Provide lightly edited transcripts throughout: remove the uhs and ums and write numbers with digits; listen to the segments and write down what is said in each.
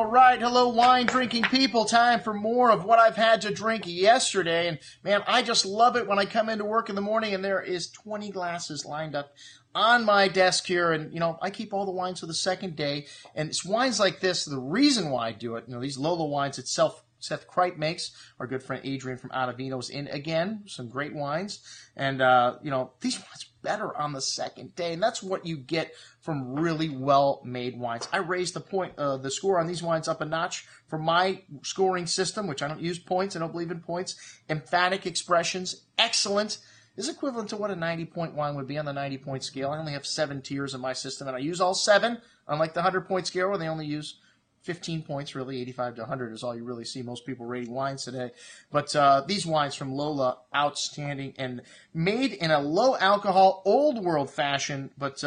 right, hello wine drinking people. Time for more of what I've had to drink yesterday. And man, I just love it when I come into work in the morning and there is 20 glasses lined up on my desk here. And, you know, I keep all the wines for the second day. And it's wines like this, the reason why I do it, you know, these Lola wines itself, Seth Kripe makes. Our good friend Adriana from Adriana's in again. Some great wines. And, you know, these wines better on the second day. And that's what you get from really well-made wines. I raised the score on these wines up a notch for my scoring system, which I don't use points. I don't believe in points. Emphatic expressions, excellent. Is equivalent to what a 90-point wine would be on the 90-point scale. I only have 7 tiers in my system, and I use all 7, unlike the 100-point scale where they only use 15 points, really. 85 to 100 is all you really see most people rating wines today. But these wines from Lola, outstanding and made in a low-alcohol, old-world fashion, but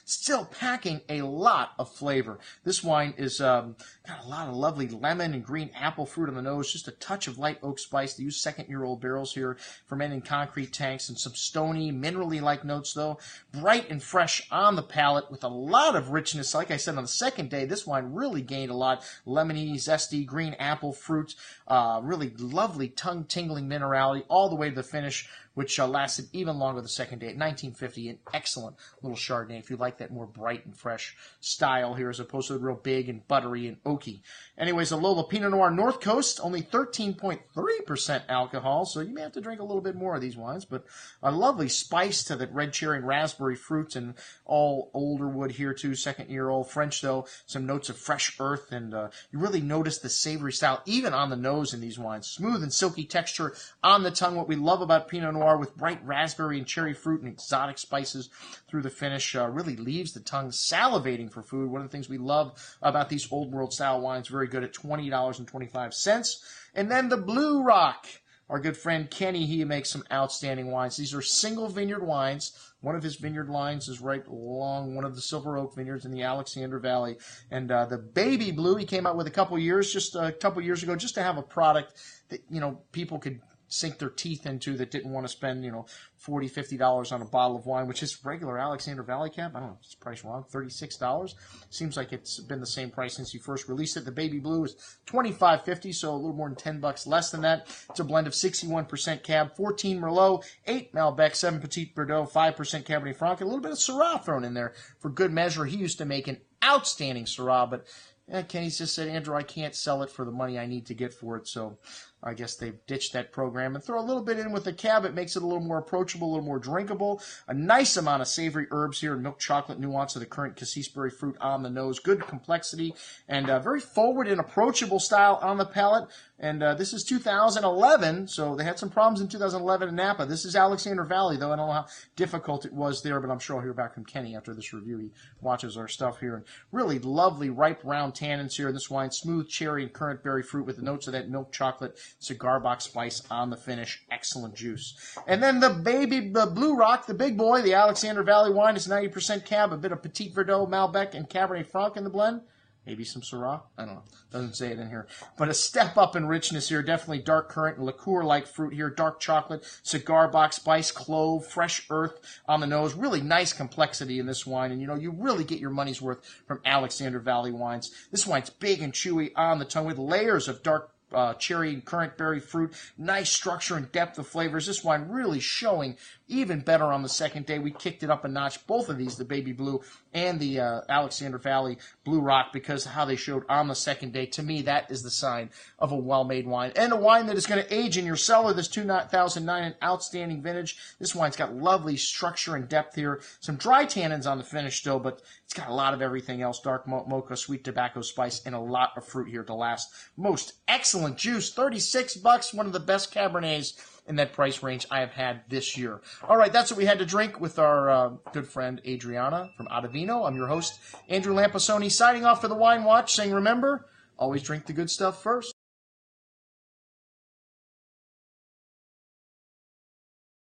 still packing a lot of flavor. This wine is got a lot of lovely lemon and green apple fruit on the nose, just a touch of light oak spice. They use second-year-old barrels here, fermented in concrete tanks, and some stony, minerally-like notes, though. Bright and fresh on the palate with a lot of richness. Like I said, on the second day, this wine really gained a lot. Lemony, zesty, green apple fruit, really lovely tongue-tingling minerality all the way to the finish, which lasted even longer the second day at 1950. An excellent little Chardonnay if you like that more bright and fresh style here as opposed to the real big and buttery and oaky. Anyways, a Lola Pinot Noir North Coast, only 13.3% alcohol, so you may have to drink a little bit more of these wines, but a lovely spice to that red cherry and raspberry fruit and all older wood here too, second-year-old French though, some notes of fresh earth, and you really notice the savory style even on the nose in these wines. Smooth and silky texture on the tongue, what we love about Pinot Noir with bright raspberry and cherry fruit and exotic spices through the finish really leaves the tongue salivating for food. One of the things we love about these old world style wines, very good at $20.25. And then the Blue Rock. Our good friend Kenny, he makes some outstanding wines. These are single vineyard wines. One of his vineyard lines is right along one of the Silver Oak vineyards in the Alexander Valley. And the Baby Blue, he came out with a couple years ago, just to have a product that, you know, people could sink their teeth into that didn't want to spend, you know, $40, $50 on a bottle of wine, which is regular Alexander Valley Cab. I don't know if it's priced wrong, $36. Seems like it's been the same price since you first released it. The Baby Blue is $25.50, so a little more than $10 less than that. It's a blend of 61% Cab, 14 Merlot, 8 Malbec, 7 Petit Verdot, 5% Cabernet Franc, and a little bit of Syrah thrown in there for good measure. He used to make an outstanding Syrah, but Kenny's just said, Andrew, I can't sell it for the money I need to get for it, so I guess they've ditched that program and throw a little bit in with the Cab. It makes it a little more approachable, a little more drinkable. A nice amount of savory herbs here and milk chocolate nuance of the currant cassisberry fruit on the nose. Good complexity and very forward and approachable style on the palate. And this is 2011, so they had some problems in 2011 in Napa. This is Alexander Valley, though. I don't know how difficult it was there, but I'm sure I'll hear back from Kenny after this review. He watches our stuff here. And really lovely, ripe, round tannins here in this wine. Smooth cherry and currant berry fruit with the notes of that milk chocolate cigar box spice on the finish. Excellent juice. And then the Blue Rock, the big boy, the Alexander Valley wine is 90% Cab, a bit of Petit Verdot, Malbec, and Cabernet Franc in the blend. Maybe some Syrah? I don't know. Doesn't say it in here. But a step up in richness here. Definitely dark currant and liqueur-like fruit here. Dark chocolate, cigar box spice, clove, fresh earth on the nose. Really nice complexity in this wine. And, you know, you really get your money's worth from Alexander Valley wines. This wine's big and chewy on the tongue with layers of dark cherry and currant berry fruit. Nice structure and depth of flavors. This wine really showing even better on the second day. We kicked it up a notch, both of these, the Baby Blue and the Alexander Valley Blue Rock, because of how they showed on the second day. To me, that is the sign of a well-made wine. And a wine that is going to age in your cellar. This 2009, an outstanding vintage. This wine's got lovely structure and depth here. Some dry tannins on the finish still, but it's got a lot of everything else. Dark mocha, sweet tobacco spice, and a lot of fruit here to last. Most excellent juice, $36. One of the best Cabernets in that price range I have had this year. All right, that's what we had to drink with our good friend Adriana from Adavino. I'm your host, Andrew Lampasoni, signing off for the Wine Watch, saying remember, always drink the good stuff first.